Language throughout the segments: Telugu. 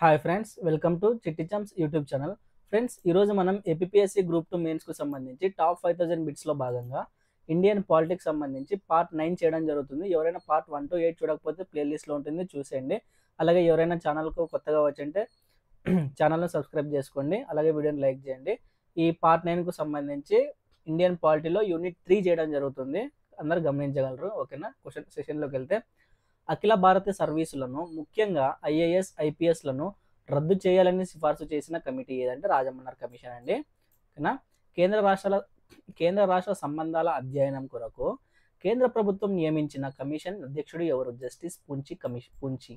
హాయ్ ఫ్రెండ్స్, వెల్కమ్ టు చిట్టి చమ్స్ యూట్యూబ్ ఛానల్. ఫ్రెండ్స్, ఈరోజు మనం ఏపీఎస్సి గ్రూప్ 2 మెయిన్స్కు సంబంధించి టాప్ 5000 బిట్స్లో భాగంగా ఇండియన్ పాలిటిక్స్ సంబంధించి పార్ట్ 9 చేయడం జరుగుతుంది. ఎవరైనా పార్ట్ 1 to 8 చూడకపోతే ప్లేలిస్ట్లో ఉంటుంది, చూసేయండి. అలాగే ఎవరైనా ఛానల్కు కొత్తగా వచ్చంటే ఛానల్ను సబ్స్క్రైబ్ చేసుకోండి. అలాగే వీడియోని లైక్ చేయండి. ఈ పార్ట్ 9కు సంబంధించి ఇండియన్ పాలిటీలో యూనిట్ 3 చేయడం జరుగుతుంది. అందరూ గమనించగలరు. ఓకేనా? క్వశ్చన్ సెషన్లోకి వెళ్తే, అఖిల భారత సర్వీసులను ముఖ్యంగా ఐఏఎస్ ఐపీఎస్లను రద్దు చేయాలని సిఫార్సు చేసిన కమిటీ ఏదంటే రాజమన్నారు కమిషన్ అండి. ఓకేనా? కేంద్ర రాష్ట్ర సంబంధాల అధ్యయనం కొరకు కేంద్ర ప్రభుత్వం నియమించిన కమిషన్ అధ్యక్షుడు ఎవరు? జస్టిస్ పుంచి.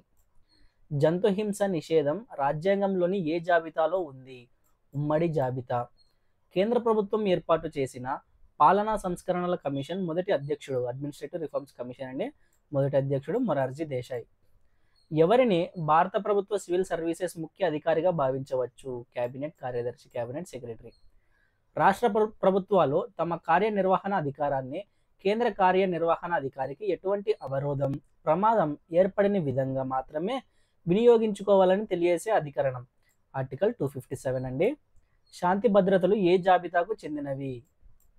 జంతు హింస నిషేధం రాజ్యాంగంలోని ఏ జాబితాలో ఉంది? ఉమ్మడి జాబితా. కేంద్ర ప్రభుత్వం ఏర్పాటు చేసిన పాలనా సంస్కరణల కమిషన్ మొదటి అధ్యక్షుడు అడ్మినిస్ట్రేటివ్ రిఫార్మ్స్ కమిషన్ అండి. మొదటి అధ్యక్షుడు మొరార్జీ దేశాయ్. ఎవరిని భారత ప్రభుత్వ సివిల్ సర్వీసెస్ ముఖ్య అధికారిగా భావించవచ్చు? కేబినెట్ కార్యదర్శి, కేబినెట్ సెక్రటరీ. రాష్ట్ర ప్రభుత్వాలు తమ కార్యనిర్వహణ అధికారాన్ని కేంద్ర కార్యనిర్వహణ అధికారికి ఎటువంటి అవరోధం, ప్రమాదం ఏర్పడని విధంగా మాత్రమే వినియోగించుకోవాలని తెలియజేసే అధికరణం. ఆర్టికల్ 257 అండి. శాంతి భద్రతలు ఏ జాబితాకు చెందినవి?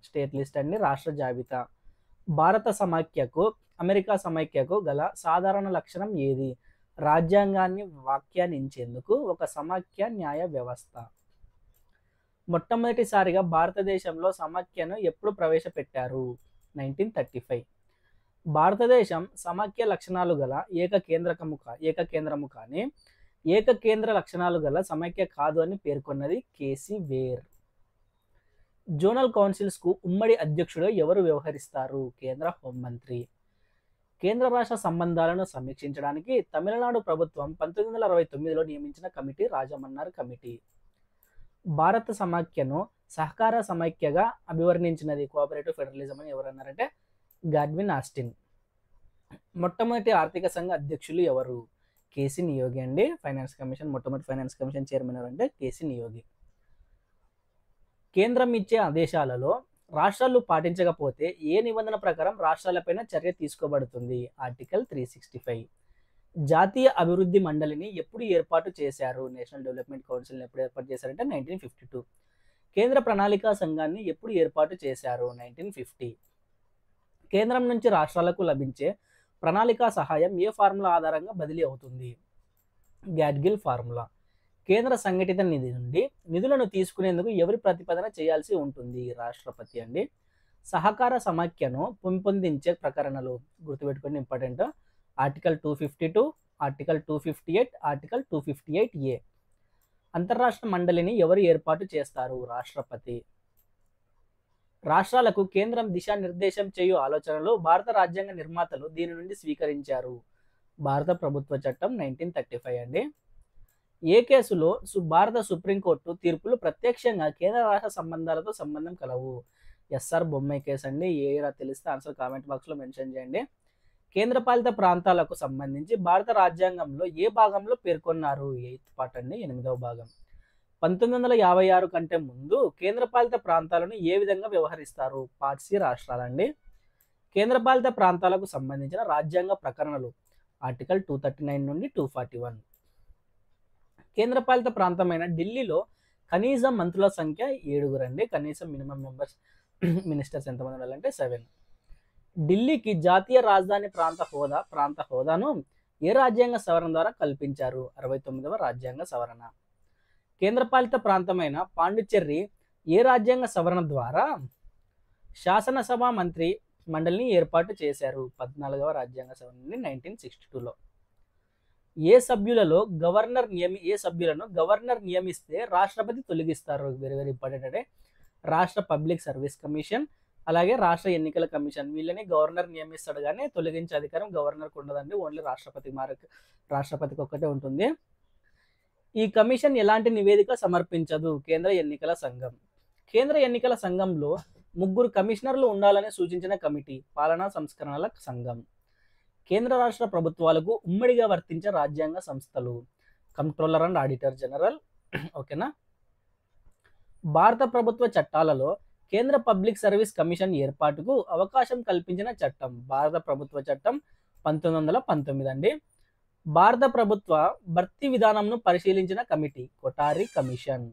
స్టేట్ లిస్ట్ అండి, రాష్ట్ర జాబితా. భారత సమాఖ్యకు అమెరికా సమైక్యకు గల సాధారణ లక్షణం ఏది? రాజ్యాంగాన్ని వ్యాఖ్యానించేందుకు ఒక సమాఖ్య న్యాయ వ్యవస్థ. మొట్టమొదటిసారిగా భారతదేశంలో సమాఖ్యను ఎప్పుడు ప్రవేశపెట్టారు? 1935. భారతదేశం సమాఖ్య లక్షణాలు గల ఏకకేంద్రము కానీ ఏకకేంద్ర లక్షణాలు గల సమాఖ్య కాదు అని పేర్కొన్నది కేసీ వేర్. జోనల్ కౌన్సిల్స్కు ఉమ్మడి అధ్యక్షుడు ఎవరు వ్యవహరిస్తారు? కేంద్ర హోంమంత్రి. కేంద్ర రాష్ట్ర సంబంధాలను సమీక్షించడానికి తమిళనాడు ప్రభుత్వం 1969లో నియమించిన కమిటీ రాజమన్నారు కమిటీ. భారత సమాఖ్యను సహకార సమైక్యగా అభివర్ణించినది కోఆపరేటివ్ ఫెడరలిజం అని ఎవరన్నారంటే గాడ్విన్ ఆస్టిన్. మొట్టమొదటి ఆర్థిక సంఘ అధ్యక్షులు ఎవరు? కేసీ నియోగి అండి. ఫైనాన్స్ కమిషన్ మొట్టమొదటి ఫైనాన్స్ కమిషన్ చైర్మన్ ఎవరంటే కేసీ నియోగి. కేంద్రం ఇచ్చే ఆదేశాలలో రాష్ట్రాలు పాటించకపోతే ఏ నిబంధన ప్రకారం రాష్ట్రాలపైన చర్య తీసుకోబడుతుంది? ఆర్టికల్ 365. జాతీయ అభివృద్ధి మండలిని ఎప్పుడు ఏర్పాటు చేశారు? నేషనల్ డెవలప్మెంట్ కౌన్సిల్ని ఎప్పుడు ఏర్పాటు చేశారంటే 1952. కేంద్ర ప్రణాళికా సంఘాన్ని ఎప్పుడు ఏర్పాటు చేశారు? 1950. కేంద్రం నుంచి రాష్ట్రాలకు లభించే ప్రణాళికా సహాయం ఏ ఫార్ములా ఆధారంగా బదిలీ అవుతుంది? గ్యాడ్గిల్ ఫార్ములా. కేంద్ర సంఘటిత నిధి నుండి నిధులను తీసుకునేందుకు ఎవరి ప్రతిపాదన చేయాల్సి ఉంటుంది? రాష్ట్రపతి అండి. సహకార సమాఖ్యను పెంపొందించే ప్రకరణలు గుర్తుపెట్టుకుని important. Article 252, article 258, article 258A. అంతర్రాష్ట్ర మండలిని ఎవరు ఏర్పాటు చేస్తారు? రాష్ట్రపతి. రాష్ట్రాలకు కేంద్రం దిశానిర్దేశం చేయు ఆలోచనలు భారత రాజ్యాంగ నిర్మాతలు దీని నుండి స్వీకరించారు? భారత ప్రభుత్వ చట్టం 1935 అండి. ఏ కేసులో భారత సుప్రీంకోర్టు తీర్పులు ప్రత్యక్షంగా కేంద్ర రాష్ట్ర సంబంధాలతో సంబంధం కలవు? ఎస్ఆర్ బొమ్మాయి కేసు అండి. ఏరా తెలిస్తే ఆన్సర్ కామెంట్ బాక్స్లో మెన్షన్ చేయండి. కేంద్రపాలిత ప్రాంతాలకు సంబంధించి భారత రాజ్యాంగంలో ఏ భాగంలో పేర్కొన్నారు? 8th పార్ట్ అండి, 8వ భాగం. 1956 కంటే ముందు కేంద్రపాలిత ప్రాంతాలను ఏ విధంగా వ్యవహరిస్తారు? పార్ట్ సి రాష్ట్రాలండి. కేంద్రపాలిత ప్రాంతాలకు సంబంధించిన రాజ్యాంగ ప్రకరణలు ఆర్టికల్ 239 నుండి 241. కేంద్రపాలిత ప్రాంతమైన ఢిల్లీలో కనీస మంత్రుల సంఖ్య 7 అండి. కనీసం మినిమం మెంబర్స్ మినిస్టర్స్ ఎంతమంది ఉండాలంటే 7. ఢిల్లీకి జాతీయ రాజధాని ప్రాంత హోదాను ఏ రాజ్యాంగ సవరణ ద్వారా కల్పించారు? 69వ రాజ్యాంగ సవరణ. కేంద్రపాలిత ప్రాంతమైన పాండిచ్చేరి ఏ రాజ్యాంగ సవరణ ద్వారా శాసనసభ మంత్రి మండలిని ఏర్పాటు చేశారు? 14వ రాజ్యాంగ సవరణ 1962లో. ఏ సభ్యులను గవర్నర్ నియమిస్తే రాష్ట్రపతి తొలగిస్తారు? వెరీ వెరీ ఇంపార్టెంట్ అంటే రాష్ట్ర పబ్లిక్ సర్వీస్ కమిషన్, అలాగే రాష్ట్ర ఎన్నికల కమిషన్. వీళ్ళని గవర్నర్ నియమిస్తాడు కానీ తొలగించే అధికారం గవర్నర్కి ఉండదండి. ఓన్లీ రాష్ట్రపతికి ఒక్కటే ఉంటుంది. ఈ కమిషన్ ఎలాంటి నివేదిక సమర్పించదు? కేంద్ర ఎన్నికల సంఘం. కేంద్ర ఎన్నికల సంఘంలో 3 కమిషనర్లు ఉండాలని సూచించిన కమిటీ పాలనా సంస్కరణల సంఘం. కేంద్ర రాష్ట్ర ప్రభుత్వాలకు ఉమ్మడిగా వర్తించే రాజ్యాంగ సంస్థలు కంట్రోలర్ అండ్ ఆడిటర్ జనరల్. ఓకేనా? భారత ప్రభుత్వ చట్టాలలో కేంద్ర పబ్లిక్ సర్వీస్ కమిషన్ ఏర్పాటుకు అవకాశం కల్పించిన చట్టం భారత ప్రభుత్వ చట్టం 1919 అండి. భారత ప్రభుత్వ భర్తీ విధానంను పరిశీలించిన కమిటీ కొఠారి కమిషన్.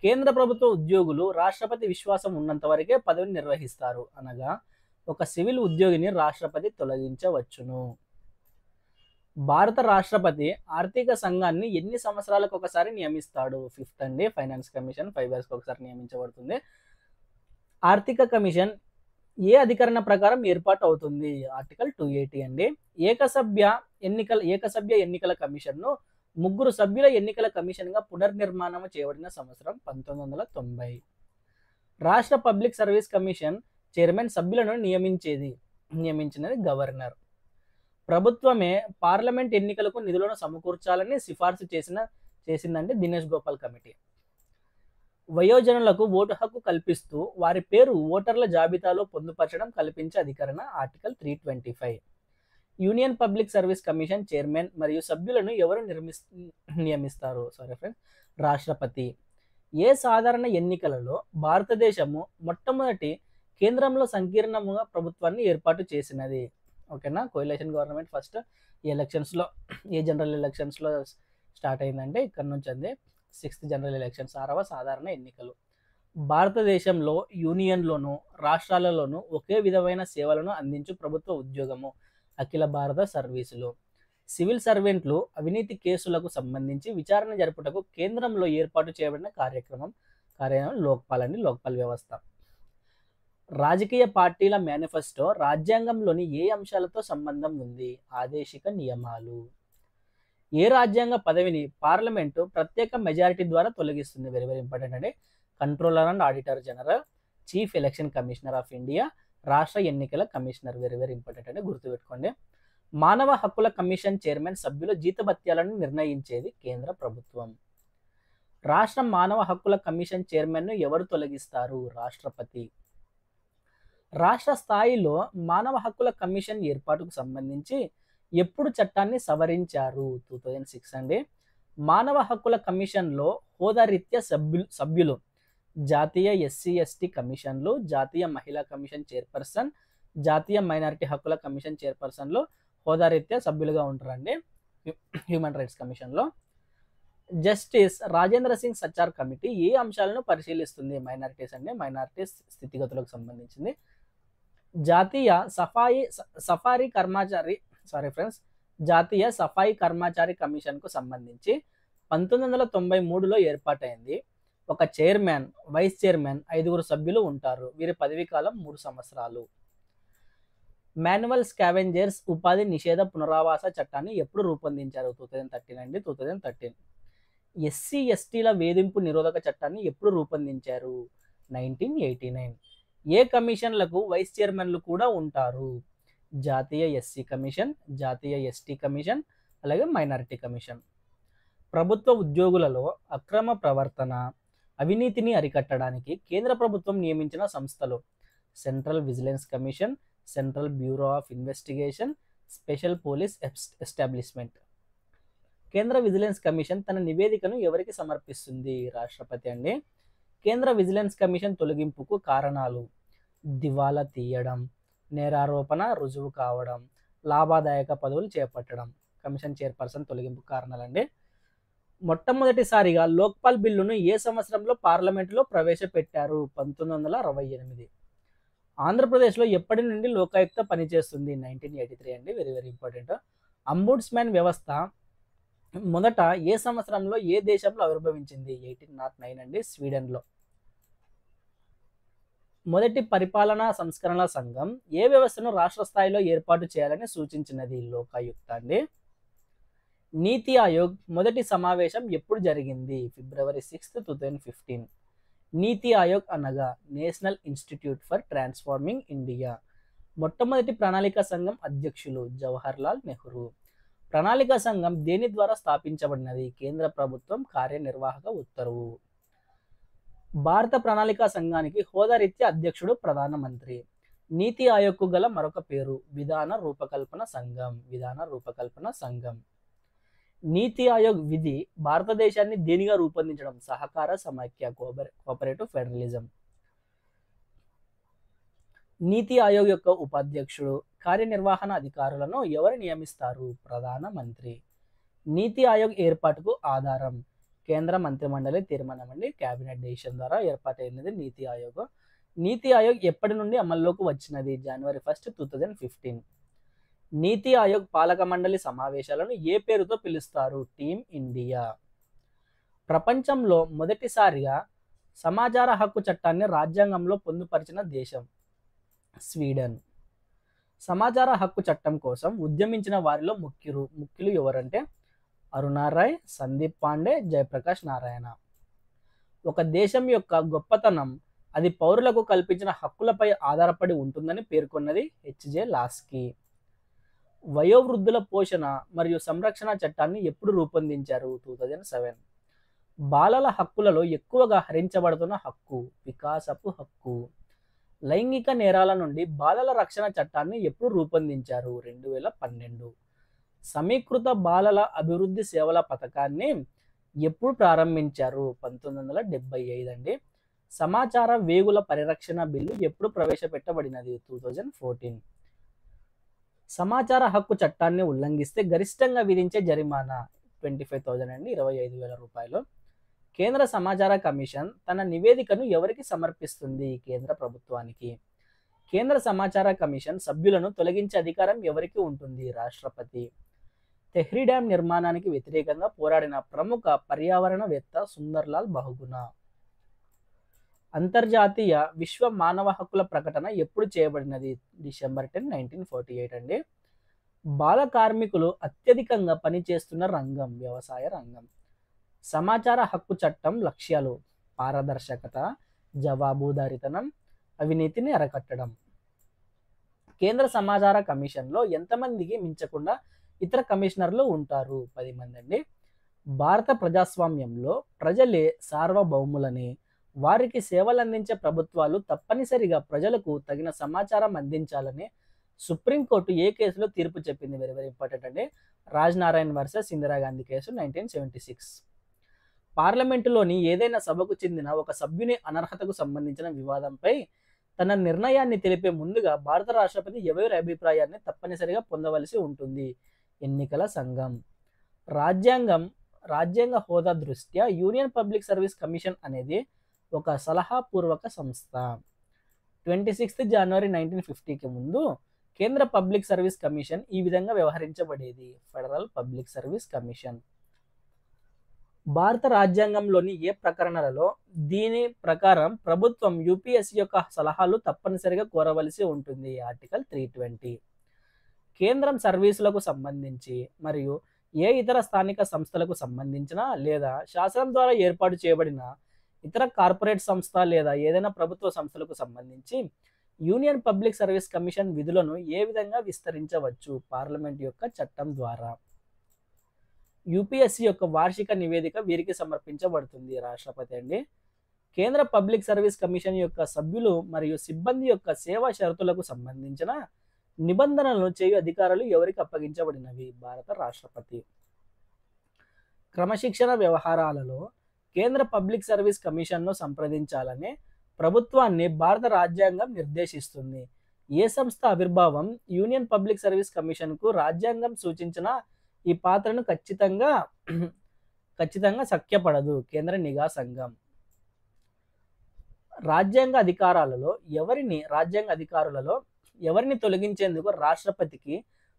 కేంద్ర ప్రభుత్వ ఉద్యోగులు రాష్ట్రపతి విశ్వాసం ఉన్నంత వరకే పదవిని నిర్వహిస్తారు, అనగా ఒక సివిల్ ఉద్యోగిని రాష్ట్రపతి తొలగించవచ్చును. భారత రాష్ట్రపతి ఆర్థిక సంఘాన్ని ఎన్ని సంవత్సరాలకు ఒకసారి నియమిస్తాడు? 5th అండి. ఫైనాన్స్ కమిషన్ 5 years ఒకసారి నియమించబడుతుంది. ఆర్థిక కమిషన్ ఏ అధికరణ ప్రకారం ఏర్పాటు అవుతుంది? ఆర్టికల్ 280 అండి. ఏకసభ్య ఎన్నికల కమిషన్ను 3 సభ్యుల ఎన్నికల కమిషన్గా పునర్నిర్మాణం చేయబడిన సంవత్సరం 1990. రాష్ట్ర పబ్లిక్ సర్వీస్ కమిషన్ చైర్మన్ సభ్యులను నియమించినది గవర్నర్. ప్రభుత్వమే పార్లమెంట్ ఎన్నికలకు నిధులను సమకూర్చాలని సిఫార్సు చేసిందంటే దినేష్ గోపాల్ కమిటీ. వయోజనులకు ఓటు హక్కు కల్పిస్తూ వారి పేరు ఓటర్ల జాబితాలో పొందుపరచడం కల్పించే అధికరణ article 325. Union public service commission chairman మరియు సభ్యులను ఎవరు నియమిస్తారు? రాష్ట్రపతి. ఏ సాధారణ ఎన్నికలలో భారతదేశము మొట్టమొదటి కేంద్రంలో సంకీర్ణముగా ప్రభుత్వాన్ని ఏర్పాటు చేసినది? ఓకేనా. కోయలేషన్ గవర్నమెంట్ ఫస్ట్ ఎలక్షన్స్లో జనరల్ ఎలక్షన్స్లో స్టార్ట్ అయిందంటే ఇక్కడ నుంచి అంది 6th జనరల్ ఎలక్షన్స్ 6వ సాధారణ ఎన్నికలు. భారతదేశంలో యూనియన్లోను రాష్ట్రాలలోనూ ఒకే విధమైన సేవలను అందించు ప్రభుత్వ ఉద్యోగము అఖిల భారత సర్వీసులు. సివిల్ సర్వెంట్లు అవినీతి కేసులకు సంబంధించి విచారణ జరుపుటకు కేంద్రంలో ఏర్పాటు చేయబడిన కార్యక్రమం లోక్పాల్ వ్యవస్థ. రాజకీయ పార్టీల మేనిఫెస్టో రాజ్యాంగంలోని ఏ అంశాలతో సంబంధం ఉంది? ఆదేశిక నియమాలు. ఏ రాజ్యాంగ పదవిని పార్లమెంటు ప్రత్యేక మెజారిటీ ద్వారా తొలగిస్తుంది? వెరీ వెరీ ఇంపార్టెంట్ అండి. Controller and auditor general, chief election commissioner of India, రాష్ట్ర ఎన్నికల కమిషనర్. వెరీ వెరీ ఇంపార్టెంట్ అండి, గుర్తుపెట్టుకోండి. మానవ హక్కుల కమిషన్ చైర్మన్ సభ్యుల జీతభత్యాలను నిర్ణయించేది కేంద్ర ప్రభుత్వం. రాష్ట్ర మానవ హక్కుల కమిషన్ చైర్మన్ను ఎవరు తొలగిస్తారు? రాష్ట్రపతి. రాష్ట్ర స్థాయిలో మానవ హక్కుల కమిషన్ ఏర్పాటుకు సంబంధించి ఎప్పుడు చట్టాన్ని సవరించారు? 2006 అండి. మానవ హక్కుల కమిషన్లో హోదా రీత్యా సభ్యులు జాతీయ ఎస్సీ/ఎస్టీ కమిషన్లు, జాతీయ మహిళా కమిషన్ చైర్పర్సన్, జాతీయ మైనారిటీ హక్కుల కమిషన్ చైర్పర్సన్లో హోదా రీత్యా సభ్యులుగా ఉంటారండి. హ్యూమన్ రైట్స్ కమిషన్లో. జస్టిస్ రాజేంద్ర సింగ్ సచార్ కమిటీ ఏ అంశాలను పరిశీలిస్తుంది? మైనారిటీస్ అండి. మైనారిటీస్ స్థితిగతులకు సంబంధించింది. జాతీయ సఫారీ కర్మచారి కమిషన్కు సంబంధించి 1993లో ఏర్పాటైంది. ఒక చైర్మన్, వైస్ చైర్మన్, 5 సభ్యులు ఉంటారు. వీరి పదవీ కాలం 3 సంవత్సరాలు. మాన్యువల్ స్కావెంజర్స్ ఉపాధి నిషేధ పునరావాస చట్టాన్ని ఎప్పుడు రూపొందించారు? 2013 అండి. 2013. ఎస్సీ/ఎస్టీల వేధింపు నిరోధక చట్టాన్ని ఎప్పుడు రూపొందించారు? 1989. ఏ కమిషన్లకు వైస్ చైర్మన్లు కూడా ఉంటారు? జాతీయ ఎస్సీ కమిషన్, జాతీయ ఎస్టీ కమిషన్, అలాగే మైనారిటీ కమిషన్. ప్రభుత్వ ఉద్యోగులలో అక్రమ ప్రవర్తన, అవినీతిని అరికట్టడానికి కేంద్ర ప్రభుత్వం నియమించిన సంస్థలు: central vigilance commission, central bureau of investigation, special police establishment. కేంద్ర విజిలెన్స్ కమిషన్ తన నివేదికను ఎవరికి సమర్పిస్తుంది? రాష్ట్రపతి అండి. కేంద్ర విజిలెన్స్ కమిషన్ తొలగింపుకు కారణాలు: దివాలా తీయడం, నేరారోపణ రుజువు కావడం, లాభదాయక పదవులు చేపట్టడం. కమిషన్ చైర్పర్సన్ తొలగింపు కారణాలండి. మొట్టమొదటిసారిగా లోక్పాల్ బిల్లును ఏ సంవత్సరంలో పార్లమెంటులో ప్రవేశపెట్టారు? 1968. ఆంధ్రప్రదేశ్లో ఎప్పటి నుండి లోకాయుక్త పనిచేస్తుంది? 1983 అండి. Very very important. అంబుడ్స్మెన్ వ్యవస్థ మొదట ఏ సంవత్సరంలో ఏ దేశంలో ఆవిర్భవించింది? 1809 అండి. స్వీడన్లో. మొదటి పరిపాలనా సంస్కరణల సంఘం ఏ వ్యవస్థను రాష్ట్ర స్థాయిలో ఏర్పాటు చేయాలని సూచించినది? లోకాయుక్త అండి. నీతి ఆయోగ్ మొదటి సమావేశం ఎప్పుడు జరిగింది? February 6, 2015. నీతి ఆయోగ్ అనగా national institute for transforming India. మొట్టమొదటి ప్రణాళిక సంఘం అధ్యక్షులు జవహర్లాల్ నెహ్రూ. ప్రణాళిక సంఘం దేని ద్వారా స్థాపించబడినది? కేంద్ర ప్రభుత్వం కార్యనిర్వాహక ఉత్తర్వు. భారత ప్రణాళిక సంఘానికి హోదా రీత్యా అధ్యక్షుడు ప్రధానమంత్రి. నీతి ఆయోగ్కు గల మరొక పేరు విధాన రూపకల్పన సంఘం. నీతి ఆయోగ్ విధి భారతదేశాన్ని దేనిగా రూపొందించడం? సహకార సమైక్య, కోఆపరేటివ్ ఫెడరలిజం. నీతి ఆయోగ్ యొక్క ఉపాధ్యక్షుడు, కార్యనిర్వహణ అధికారులను ఎవరు నియమిస్తారు? ప్రధానమంత్రి. నీతి ఆయోగ్ ఏర్పాటుకు ఆధారం కేంద్ర మంత్రిమండలి తీర్మానం అండి. క్యాబినెట్ డెసిషన్ ద్వారా ఏర్పాటైనది నీతి ఆయోగ్. నీతి ఆయోగ్ ఎప్పటి నుండి అమల్లోకి వచ్చినది? జనవరి 1, 2015. నీతి ఆయోగ్ పాలక మండలి సమావేశాలను ఏ పేరుతో పిలుస్తారు? Team India. ప్రపంచంలో మొదటిసారిగా సమాచార హక్కు చట్టాన్ని రాజ్యాంగంలో పొందుపరిచిన దేశం? స్వీడన్. సమాచార హక్కు చట్టం కోసం ఉద్యమించిన వారిలో ముఖ్యులు ఎవరంటే అరుణారాయ్, సందీప్ పాండే, జయప్రకాష్ నారాయణ. ఒక దేశం యొక్క గొప్పతనం అది పౌరులకు కల్పించిన హక్కులపై ఆధారపడి ఉంటుందని పేర్కొన్నది హెచ్జే లాస్కీ. వయోవృద్ధుల పోషణ మరియు సంరక్షణ చట్టాన్ని ఎప్పుడు రూపొందించారు? 2007. బాలల హక్కులలో ఎక్కువగా హరించబడుతున్న హక్కు? వికాసపు హక్కు. లైంగిక నేరాల నుండి బాలల రక్షణ చట్టాన్ని ఎప్పుడు రూపొందించారు? 2012. సమీకృత బాలల అభివృద్ధి సేవల పథకాన్ని ఎప్పుడు ప్రారంభించారు? 1975 అండి. సమాచార వేగుల పరిరక్షణ బిల్లు ఎప్పుడు ప్రవేశపెట్టబడినది? 2014. సమాచార హక్కు చట్టాన్ని ఉల్లంఘిస్తే గరిష్టంగా విధించే జరిమానా 25,000 అండి, 25,000 రూపాయలు. కేంద్ర సమాచార కమిషన్ తన నివేదికను ఎవరికి సమర్పిస్తుంది? కేంద్ర ప్రభుత్వానికి. కేంద్ర సమాచార కమిషన్ సభ్యులను తొలగించే అధికారం ఎవరికి ఉంటుంది? రాష్ట్రపతి. తెహ్రీ డ్యాం నిర్మాణానికి వ్యతిరేకంగా పోరాడిన ప్రముఖ పర్యావరణవేత్త సుందర్లాల్ బహుగుణ. అంతర్జాతీయ విశ్వ మానవ హక్కుల ప్రకటన ఎప్పుడు చేయబడినది? డిసెంబర్ 10, 1948 అండి. బాల కార్మికులు అత్యధికంగా పనిచేస్తున్న రంగం? వ్యవసాయ రంగం. సమాచార హక్కు చట్టం లక్ష్యాలు: పారదర్శకత, జవాబుదారీతనం, అవినీతిని అరికట్టడం. కేంద్ర సమాచార కమిషన్లో ఎంతమందికి మించకుండా ఇతర కమిషనర్లు ఉంటారు? 10 మంది అండి. భారత ప్రజాస్వామ్యంలో ప్రజలే సార్వభౌములని, వారికి సేవలందించే ప్రభుత్వాలు తప్పనిసరిగా ప్రజలకు తగిన సమాచారం అందించాలని సుప్రీంకోర్టు ఏ కేసులో తీర్పు చెప్పింది? వెరీ వెరీ ఇంపార్టెంట్ అండి. రాజ్నారాయణ్ వర్సెస్ ఇందిరాగాంధీ కేసు 1976. పార్లమెంటులోని ఏదైనా సభకు చెందిన ఒక సభ్యుని అనర్హతకు సంబంధించిన వివాదంపై తన నిర్ణయాన్ని తెలిపే ముందుగా భారత రాష్ట్రపతి ఎవరి అభిప్రాయాన్ని తప్పనిసరిగా పొందవలసి ఉంటుంది? ఎన్నికల సంఘం. రాజ్యాంగ హోదా దృష్ట్యా యూనియన్ పబ్లిక్ సర్వీస్ కమిషన్ అనేది ఒక సలహాపూర్వక సంస్థ. 26 జనవరి 1950కి ముందు కేంద్ర పబ్లిక్ సర్వీస్ కమిషన్ ఈ విధంగా వ్యవహరించబడేది: ఫెడరల్ పబ్లిక్ సర్వీస్ కమిషన్. భారత రాజ్యాంగంలోని ఏ ప్రకరణలలో దీని ప్రకారం ప్రభుత్వం యూపీఎస్సీ యొక్క సలహాలు తప్పనిసరిగా కోరవలసి ఉంటుంది? ఆర్టికల్ 320. కేంద్రం సర్వీసులకు సంబంధించి మరియు ఏ ఇతర స్థానిక సంస్థలకు సంబంధించిన లేదా శాసనం ద్వారా ఏర్పాటు చేయబడిన ఇతర కార్పొరేట్ సంస్థ లేదా ఏదైనా ప్రభుత్వ సంస్థలకు సంబంధించి యూనియన్ పబ్లిక్ సర్వీస్ కమిషన్ విధులను ఏ విధంగా విస్తరించవచ్చు? పార్లమెంట్ యొక్క చట్టం ద్వారా. యూపీఎస్సీ యొక్క వార్షిక నివేదిక వీరికి సమర్పించబడుతుంది? రాష్ట్రపతి అండి. కేంద్ర పబ్లిక్ సర్వీస్ కమిషన్ యొక్క సభ్యులు మరియు సిబ్బంది యొక్క సేవా షరతులకు సంబంధించిన నిబంధనలను చేయు అధికారాలు ఎవరికి అప్పగించబడినవి? భారత రాష్ట్రపతి. క్రమశిక్షణ వ్యవహారాలలో కేంద్ర పబ్లిక్ సర్వీస్ కమిషన్ను సంప్రదించాలని ప్రభుత్వాన్ని భారత రాజ్యాంగం నిర్దేశిస్తుంది. ఏ సంస్థ ఆవిర్భావం యూనియన్ పబ్లిక్ సర్వీస్ కమిషన్కు రాజ్యాంగం సూచించిన ఈ పాత్రను ఖచ్చితంగా సఖ్యపడదు? కేంద్ర నిఘా సంఘం. రాజ్యాంగ అధికారులలో ఎవరిని తొలగించేందుకు రాష్ట్రపతికి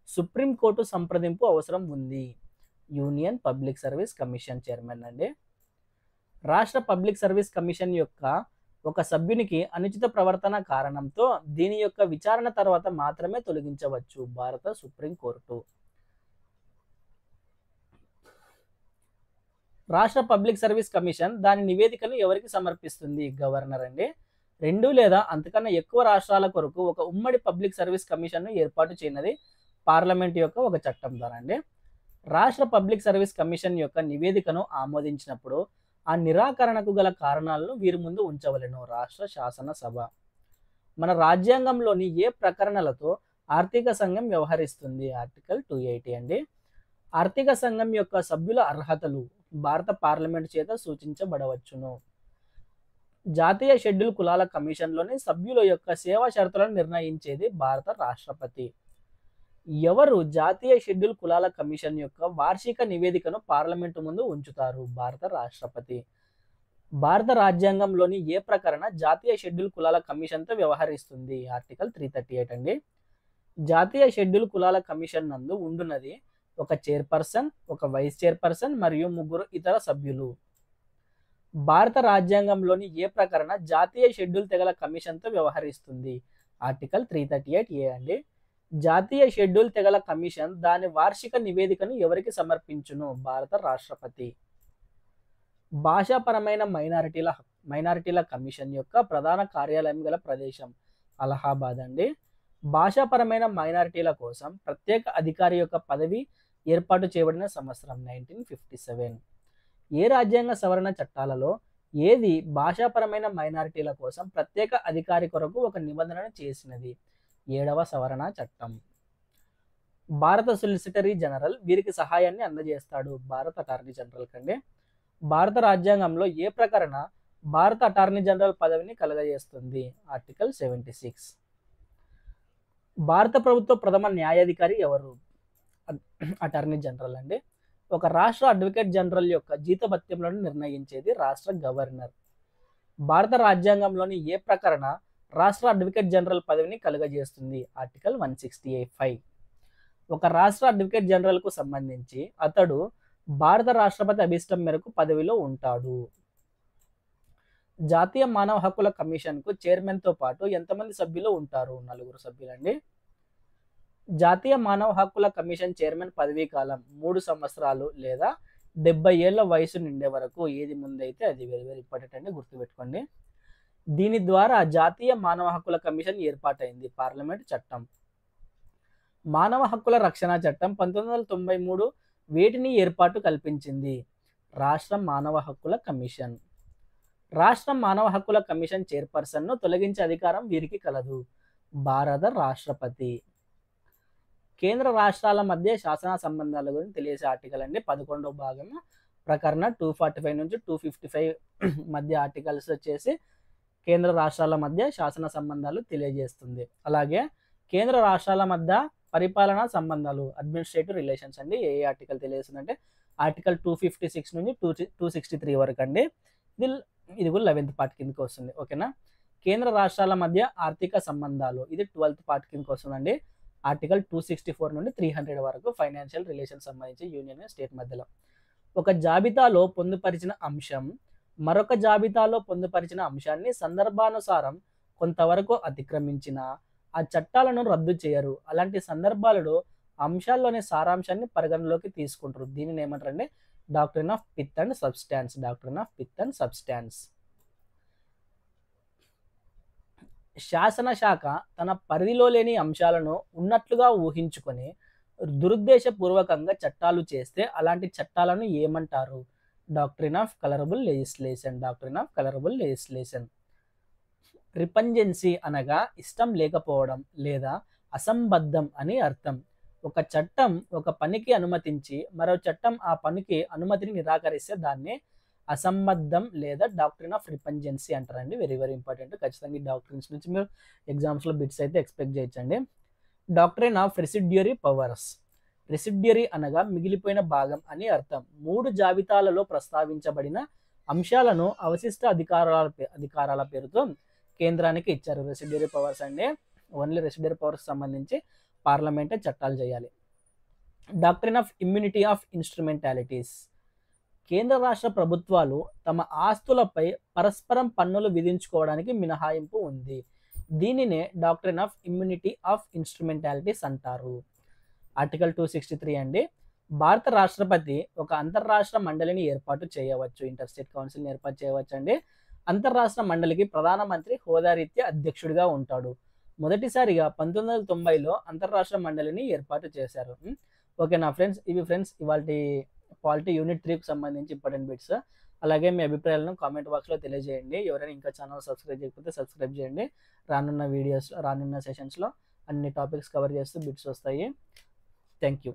సుప్రీంకోర్టు సంప్రదింపు అవసరం ఉంది? Union public service commission chairman అండి. రాష్ట్ర పబ్లిక్ సర్వీస్ కమిషన్ యొక్క ఒక సభ్యునికి అనుచిత ప్రవర్తన కారణంతో దీని యొక్క విచారణ తర్వాత మాత్రమే తొలగించవచ్చు? భారత సుప్రీంకోర్టు. రాష్ట్ర పబ్లిక్ సర్వీస్ కమిషన్ దాని నివేదికను ఎవరికి సమర్పిస్తుంది? గవర్నర్ అండి. 2 లేదా అంతకన్నా ఎక్కువ రాష్ట్రాల కొరకు ఒక ఉమ్మడి పబ్లిక్ సర్వీస్ కమిషన్ను ఏర్పాటు చేయనది పార్లమెంట్ యొక్క ఒక చట్టం ద్వారా అండి. రాష్ట్ర పబ్లిక్ సర్వీస్ కమిషన్ యొక్క నివేదికను ఆమోదించినప్పుడు ఆ నిరాకరణకు గల కారణాలను వీరి ముందు ఉంచవలెను? రాష్ట్ర శాసనసభ. మన రాజ్యాంగంలోని ఏ ప్రకరణలతో ఆర్థిక సంఘం వ్యవహరిస్తుంది? ఆర్టికల్ 280 అండి. ఆర్థిక సంఘం యొక్క సభ్యుల అర్హతలు భారత పార్లమెంట్ చేత సూచించబడవచ్చును. జాతీయ షెడ్యూల్ కులాల కమిషన్లోని సభ్యుల యొక్క సేవా షరతులను నిర్ణయించేది భారత రాష్ట్రపతి. ఎవరు జాతీయ షెడ్యూల్ కులాల కమిషన్ యొక్క వార్షిక నివేదికను పార్లమెంటు ముందు ఉంచుతారు? భారత రాష్ట్రపతి. భారత రాజ్యాంగంలోని ఏ ప్రకరణ జాతీయ షెడ్యూల్ కులాల కమిషన్తో వ్యవహరిస్తుంది? ఆర్టికల్ 338 అండి. జాతీయ షెడ్యూల్ కులాల కమిషన్ నందు ఉండున్నది ఒక చైర్పర్సన్, ఒక వైస్ చైర్పర్సన్ మరియు 3 ఇతర సభ్యులు. భారత రాజ్యాంగంలోని ఏ ప్రకరణ జాతీయ షెడ్యూల్ తెగల కమిషన్తో వ్యవహరిస్తుంది? ఆర్టికల్ 338A అండి. జాతీయ షెడ్యూల్ తెగల కమిషన్ దాని వార్షిక నివేదికను ఎవరికి సమర్పించును? భారత రాష్ట్రపతి. భాషాపరమైన మైనారిటీల కమిషన్ యొక్క ప్రధాన కార్యాలయం గల ప్రదేశం అలహాబాద్ అండి. భాషాపరమైన మైనారిటీల కోసం ప్రత్యేక అధికారి యొక్క పదవి ఏర్పాటు చేయబడిన సంవత్సరం 1957. ఏ రాజ్యాంగ సవరణ చట్టాలలో ఏది భాషాపరమైన మైనారిటీల కోసం ప్రత్యేక అధికారి కొరకు ఒక నిబంధనను చేసినది? 7వ సవరణ చట్టం. భారత సొలిసిటరీ జనరల్ వీరికి సహాయాన్ని అందజేస్తాడు? భారత అటార్నీ జనరల్ కండి. భారత రాజ్యాంగంలో ఏ ప్రకరణ భారత అటార్నీ జనరల్ పదవిని కలుగజేస్తుంది? ఆర్టికల్ 76. భారత ప్రభుత్వ ప్రథమ న్యాయాధికారి ఎవరు? అటార్నీ జనరల్ అండి. ఒక రాష్ట్ర అడ్వకేట్ జనరల్ యొక్క జీతభత్యములను నిర్ణయించేది రాష్ట్ర గవర్నర్. భారత రాజ్యాంగంలోని ఏ ప్రకరణ రాష్ట్ర అడ్వకేట్ జనరల్ పదవిని కలుగజేస్తుంది? ఆర్టికల్ 165. ఒక రాష్ట్ర అడ్వకేట్ జనరల్కు సంబంధించి అతడు భారత రాష్ట్రపతి అభిష్టం మేరకు పదవిలో ఉంటాడు. జాతీయ మానవ హక్కుల కమిషన్కు చైర్మన్తో పాటు ఎంతమంది సభ్యులు ఉంటారు? 4 సభ్యులండి. జాతీయ మానవ హక్కుల కమిషన్ చైర్మన్ పదవీ కాలం 3 సంవత్సరాలు లేదా 70 ఏళ్ల వయసు నిండే వరకు. ఏది ముందైతే అది. వెరీ వెరీ ఇంపార్టెంట్ అండి, గుర్తుపెట్టుకోండి. దీని ద్వారా జాతీయ మానవ హక్కుల కమిషన్ ఏర్పాటైంది. పార్లమెంట్ చట్టం. మానవ హక్కుల రక్షణ చట్టం 1993 వేటిని ఏర్పాటు కల్పించింది? రాష్ట్ర మానవ హక్కుల కమిషన్. రాష్ట్ర మానవ హక్కుల కమిషన్ చైర్పర్సన్ను తొలగించే అధికారం వీరికి కలదు? భారత రాష్ట్రపతి. కేంద్ర రాష్ట్రాల మధ్య శాసన సంబంధాల గురించి తెలియజేసే ఆర్టికల్ అండి. 11వ భాగం ప్రకరణ 245 నుంచి 255 మధ్య ఆర్టికల్స్ వచ్చేసి కేంద్ర రాష్ట్రాల మధ్య శాసన సంబంధాలు తెలియజేస్తుంది. అలాగే కేంద్ర రాష్ట్రాల మధ్య పరిపాలనా సంబంధాలు, అడ్మినిస్ట్రేటివ్ రిలేషన్స్ అండి. ఏ ఆర్టికల్ తెలియజేస్తుందంటే ఆర్టికల్ 256 నుంచి 263 వరకు అండి. ఇది కూడా 11th పార్ట్ కిందకి వస్తుంది. ఓకేనా. కేంద్ర రాష్ట్రాల మధ్య ఆర్థిక సంబంధాలు ఇది 12th పార్ట్ కిందకి వస్తుందండి. ఆర్టికల్ 264 నుండి 300 వరకు ఫైనాన్షియల్ రిలేషన్ సంబంధించి యూనియన్ స్టేట్ మధ్యలో. ఒక జాబితాలో పొందుపరిచిన అంశం మరొక జాబితాలో పొందుపరిచిన అంశాన్ని సందర్భానుసారం కొంతవరకు అతిక్రమించిన ఆ చట్టాలను రద్దు చేయరు. అలాంటి సందర్భాలలో అంశాల్లోని సారాంశాన్ని పరిగణలోకి తీసుకుంటారు. దీనిని ఏమంటారంటే doctrine of pith and substance. Doctrine of pith and substance. శాసనశాఖ తన పరిధిలో లేని అంశాలను ఉన్నట్లుగా ఊహించుకొని దురుద్దేశపూర్వకంగా చట్టాలు చేస్తే అలాంటి చట్టాలను ఏమంటారు? Doctrine of colourable legislation. Doctrine of colourable legislation. Repugnancy అనగా ఇష్టం లేకపోవడం లేదా అసంబద్ధం అని అర్థం. ఒక చట్టం ఒక పనికి అనుమతించి మరో చట్టం ఆ పనికి అనుమతిని నిరాకరిస్తే దాన్ని అసంబద్ధం లేదా డాక్ట్రిన్ ఆఫ్ రిపంజెన్సీ అంటారండి. Very very important. ఖచ్చితంగా ఈ డాక్ట్రిన్స్ నుంచి మీరు ఎగ్జామ్స్లో బిట్స్ అయితే ఎక్స్పెక్ట్ చేయొచ్చండి. Doctrine of residuary powers. Residuary అనగా మిగిలిపోయిన భాగం అని అర్థం. 3 జాబితాలలో ప్రస్తావించబడిన అంశాలను అవశిష్ట అధికారాల పేరుతో కేంద్రానికి ఇచ్చారు. రెసిడ్యూరీ పవర్స్ అంటే ఓన్లీ రెసిడ్యూరీ పవర్స్ సంబంధించి పార్లమెంటే చట్టాలు చేయాలి. Doctrine of immunity of instrumentalities. కేంద్ర రాష్ట్ర ప్రభుత్వాలు తమ ఆస్తులపై పరస్పరం పన్నులు విధించుకోవడానికి మినహాయింపు ఉంది. దీనినే doctrine of immunity of instrumentalities అంటారు. ఆర్టికల్ 263 అండి. భారత రాష్ట్రపతి ఒక అంతర్రాష్ట్ర మండలిని ఏర్పాటు చేయవచ్చు. ఇంటర్ స్టేట్ కౌన్సిల్ని ఏర్పాటు చేయవచ్చు అండి. అంతర్రాష్ట్ర మండలికి ప్రధానమంత్రి హోదా రీత్యా అధ్యక్షుడిగా ఉంటాడు. మొదటిసారిగా 1990లో అంతర్రాష్ట్ర మండలిని ఏర్పాటు చేశారు. ఓకేనా ఫ్రెండ్స్, ఇవి ఫ్రెండ్స్ ఇవాల్టి పాలిటీ యూనిట్ 3కు సంబంధించి ఇంపార్టెంట్ బిట్స్. అలాగే మీ అభిప్రాయాలను కామెంట్ బాక్స్లో తెలియజేయండి. ఎవరైనా ఇంకా ఛానల్ సబ్స్క్రైబ్ చేయకపోతే సబ్స్క్రైబ్ చేయండి. రానున్న సెషన్స్లో అన్ని టాపిక్స్ కవర్ చేస్తూ బిట్స్ వస్తాయి. Thank you.